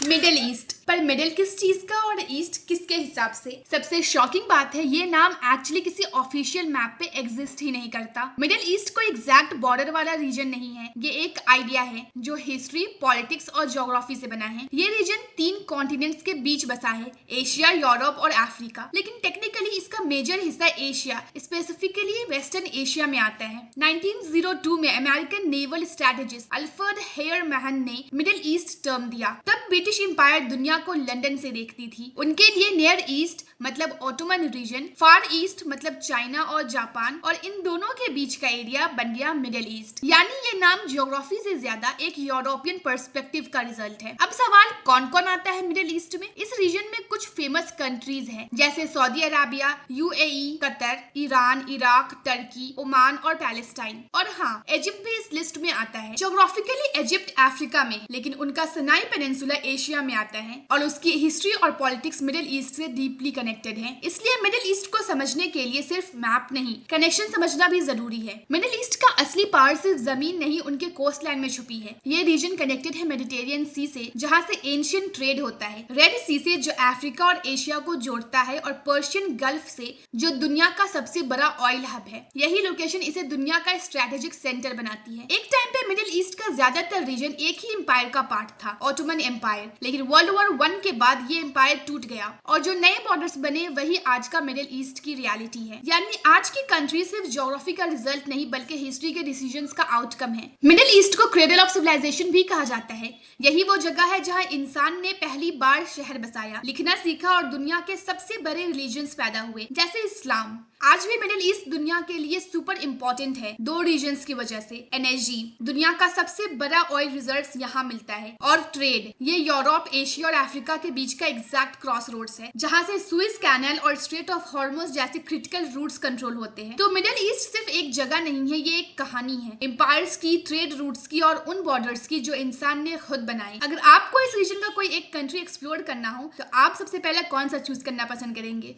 Middle east. पर middle किस चीज का और ईस्ट किसके हिसाब से? सबसे शॉकिंग बात है ये नाम एक्चुअली किसी ऑफिशियल मैप पे एग्जिस्ट ही नहीं करता। मिडिल ईस्ट कोई एग्जैक्ट बॉर्डर वाला रीजन नहीं है, ये एक आइडिया है जो हिस्ट्री, पॉलिटिक्स और ज्योग्राफी से बना है। ये रीजन 3 कॉन्टिनेंट्स के बीच बसा है, एशिया, यूरोप और अफ्रीका। लेकिन टेक्निकली इसका मेजर हिस्सा एशिया, स्पेसिफिकली वेस्टर्न एशिया में आता है। 1902 में American naval strategist Alfred Thayer Mahan ने मिडिल ईस्ट टर्म दिया। तब ब्रिटिश एम्पायर दुनिया को लंदन से देखती थी। उनके लिए नियर ईस्ट मतलब ऑटोमन रीजन, फार ईस्ट मतलब चाइना और जापान, और इन दोनों के बीच का एरिया बन गया मिडिल ईस्ट। यानी ये नाम ज्योग्राफी से ज्यादा एक यूरोपियन पर्सपेक्टिव का रिजल्ट है। अब सवाल कौन कौन आता है मिडिल ईस्ट में? इस रीजन में कुछ फेमस कंट्रीज हैं जैसे Saudi Arabia, UAE, Qatar, Iran, Iraq, Turkey, Oman और पैलेस्टाइन। और हाँ, इजिप्ट भी इस लिस्ट में आता है। ज्योग्राफिकली इजिप्ट अफ्रीका में, लेकिन उनका सिनाई पेनिनसुला एशिया में आता है और उसकी हिस्ट्री और पॉलिटिक्स मिडिल ईस्ट से डीपली कनेक्टेड है। इसलिए मिडिल ईस्ट को समझने के लिए सिर्फ मैप नहीं, कनेक्शन समझना भी जरूरी है। मिडिल ईस्ट का असली पावर सिर्फ जमीन नहीं, उनके कोस्ट लाइन में छुपी है। ये रीजन कनेक्टेड है मेडिटेरियन सी से, जहाँ से एंशियंट ट्रेड होता है, रेड सी से जो अफ्रीका और एशिया को जोड़ता है, और पर्शियन गल्फ से जो दुनिया का सबसे बड़ा ऑयल हब है। यही लोकेशन इसे दुनिया का स्ट्रेटेजिक सेंटर बनाती है। एक टाइम पे मिडिल ईस्ट का ज्यादातर रीजन एक ही एम्पायर का पार्ट था, ऑटोमन एम्पायर। लेकिन वर्ल्ड वॉर 1 के बाद ये एम्पायर टूट गया और जो नए बॉर्डर्स बने वही आज का मिडिल ईस्ट की रियलिटी है। यानी आज की कंट्री सिर्फ ज्योग्राफी का रिजल्ट नहीं बल्कि हिस्ट्री के डिसीजंस का आउटकम है। मिडिल ईस्ट को क्रेडल ऑफ सिविलाइजेशन भी कहा जाता है। यही वो जगह है जहाँ इंसान ने पहली बार शहर बसाया, लिखना सीखा और दुनिया के सबसे बड़े रिलीजन्स पैदा हुए जैसे इस्लाम। आज भी मिडिल ईस्ट दुनिया के लिए सुपर इम्पोर्टेंट है 2 रीजन्स की वजह से। एनर्जी, दुनिया का सबसे बड़ा ऑयल रिजर्व्स यहाँ मिलता है, और ट्रेड, ये यूरोप, एशिया और अफ्रीका के बीच का एग्जैक्ट क्रॉस रोड्स है जहाँ से सुएज कैनाल और स्ट्रेट ऑफ हॉर्मुज जैसे क्रिटिकल रूट्स कंट्रोल होते हैं। तो मिडिल ईस्ट सिर्फ एक जगह नहीं है, ये एक कहानी है एम्पायर्स की, ट्रेड रूट्स की और उन बॉर्डर्स की जो इंसान ने खुद बनाए। अगर आपको इस रीजन का कोई एक कंट्री एक्सप्लोर करना हो तो आप सबसे पहले कौन सा चूज करना पसंद करेंगे?